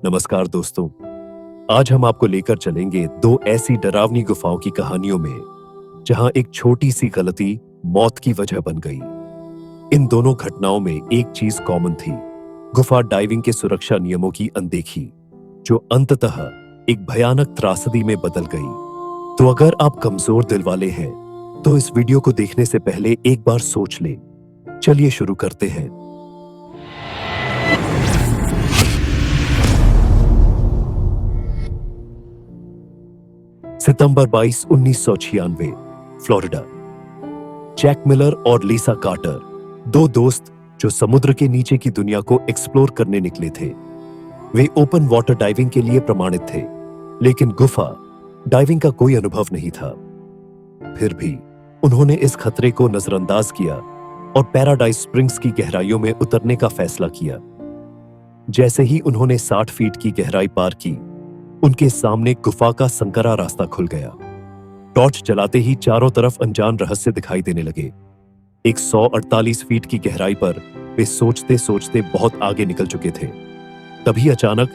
नमस्कार दोस्तों। आज हम आपको लेकर चलेंगे दो ऐसी डरावनी गुफाओं की कहानियों में जहां एक छोटी सी गलती मौत की वजह बन गई। इन दोनों घटनाओं में एक चीज कॉमन थी, गुफा डाइविंग के सुरक्षा नियमों की अनदेखी, जो अंततः एक भयानक त्रासदी में बदल गई। तो अगर आप कमजोर दिल वाले हैं तो इस वीडियो को देखने से पहले एक बार सोच लें। चलिए शुरू करते हैं। सितंबर 22, 1996, फ्लोरिडा। जैक मिलर और लीसा कार्टर, दो दोस्त जो समुद्र के नीचे की दुनिया को एक्सप्लोर करने निकले थे। वे ओपन वाटर डाइविंग के लिए प्रमाणित थे, लेकिन गुफा डाइविंग का कोई अनुभव नहीं था। फिर भी उन्होंने इस खतरे को नजरअंदाज किया और पैराडाइज स्प्रिंग्स की गहराइयों में उतरने का फैसला किया। जैसे ही उन्होंने 60 फीट की गहराई पार की, उनके सामने गुफा का संकरा रास्ता खुल गया। टॉर्च जलाते ही चारों तरफ अनजान रहस्य दिखाई देने लगे। 148 फीट की गहराई पर वे सोचते सोचते बहुत आगे निकल चुके थे। तभी अचानक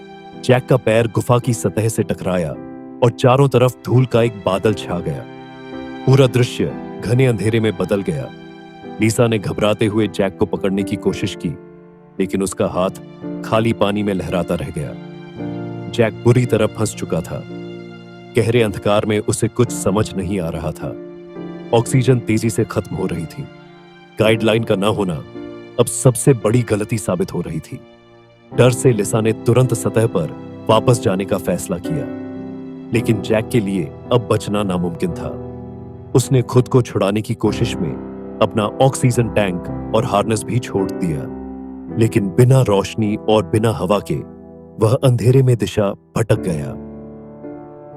जैक का पैर गुफा की सतह से टकराया और चारों तरफ धूल का एक बादल छा गया। पूरा दृश्य घने अंधेरे में बदल गया। लीसा ने घबराते हुए जैक को पकड़ने की कोशिश की, लेकिन उसका हाथ खाली पानी में लहराता रह गया। जैक बुरी तरह फंस चुका था। गहरे अंधकार में उसे कुछ समझ नहीं आ रहा था। ऑक्सीजन तेजी से खत्म हो रही थी। गाइडलाइन का ना होना अब सबसे बड़ी गलती साबित हो रही थी। डर से लिसा ने तुरंत सतह पर वापस जाने का फैसला किया, लेकिन जैक के लिए अब बचना नामुमकिन था। उसने खुद को छुड़ाने की कोशिश में अपना ऑक्सीजन टैंक और हार्नेस भी छोड़ दिया, लेकिन बिना रोशनी और बिना हवा के वह अंधेरे में दिशा भटक गया।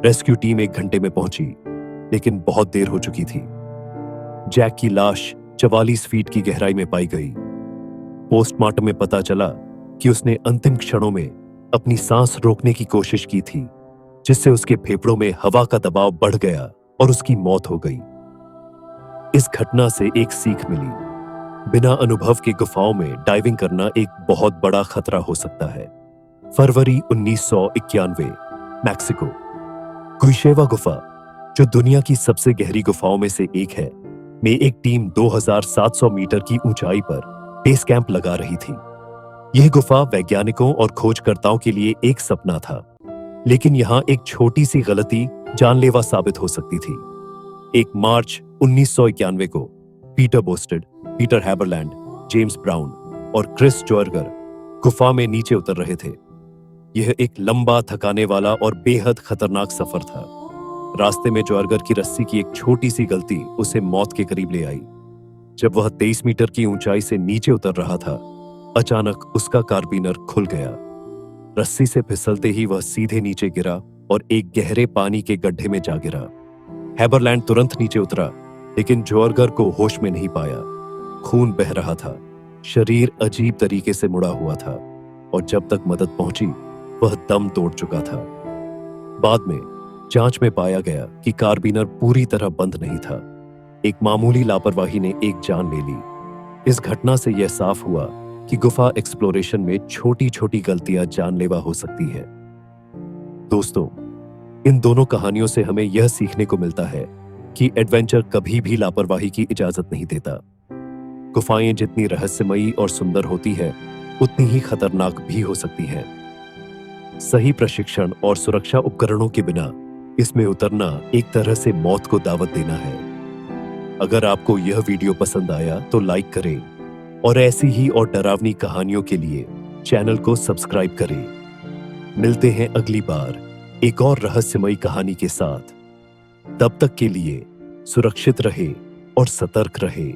रेस्क्यू टीम 1 घंटे में पहुंची, लेकिन बहुत देर हो चुकी थी। जैक की लाश 44 फीट की गहराई में पाई गई। पोस्टमार्टम में पता चला कि उसने अंतिम क्षणों में अपनी सांस रोकने की कोशिश की थी, जिससे उसके फेफड़ों में हवा का दबाव बढ़ गया और उसकी मौत हो गई। इस घटना से एक सीख मिली, बिना अनुभव के गुफाओं में डाइविंग करना एक बहुत बड़ा खतरा हो सकता है। फरवरी 1991, मैक्सिको। कुइशेवा गुफा, जो दुनिया की सबसे गहरी गुफाओं में से एक है, में एक टीम 2700 मीटर की ऊंचाई पर बेस कैंप लगा रही थी। यह गुफा वैज्ञानिकों और खोजकर्ताओं के लिए एक सपना था, लेकिन यहां एक छोटी सी गलती जानलेवा साबित हो सकती थी। 1 मार्च 1991 को Peter boasted, Peter Haberlandt, James brown और क्रिस जोर्गर गुफा में नीचे उतर रहे थे। यह एक लंबा, थकाने वाला और बेहद खतरनाक सफर था। रास्ते में जोर्गर की रस्सी की एक छोटी सी गलती उसे मौत के करीब ले आई। जब वह 23 मीटर की ऊंचाई से नीचे उतर रहा था, अचानक उसका कार्बिनर खुल गया। रस्सी से फिसलते ही वह सीधे नीचे गिरा और एक गहरे पानी के गड्ढे में जा गिरा। हैबरलैंड तुरंत नीचे उतरा, लेकिन जोर्गर को होश में नहीं पाया। खून बह रहा था, शरीर अजीब तरीके से मुड़ा हुआ था, और जब तक मदद पहुंची वह दम तोड़ चुका था। बाद में जांच में पाया गया कि कार्बिनर पूरी तरह बंद नहीं था। एक मामूली लापरवाही ने एक जान ले ली। इस घटना से यह साफ हुआ कि गुफा एक्सप्लोरेशन में छोटी छोटी गलतियां जानलेवा हो सकती है। दोस्तों, इन दोनों कहानियों से हमें यह सीखने को मिलता है कि एडवेंचर कभी भी लापरवाही की इजाजत नहीं देता। गुफाएं जितनी रहस्यमयी और सुंदर होती है, उतनी ही खतरनाक भी हो सकती है। सही प्रशिक्षण और सुरक्षा उपकरणों के बिना इसमें उतरना एक तरह से मौत को दावत देना है। अगर आपको यह वीडियो पसंद आया तो लाइक करें, और ऐसी ही और डरावनी कहानियों के लिए चैनल को सब्सक्राइब करें। मिलते हैं अगली बार एक और रहस्यमयी कहानी के साथ। तब तक के लिए सुरक्षित रहे और सतर्क रहे।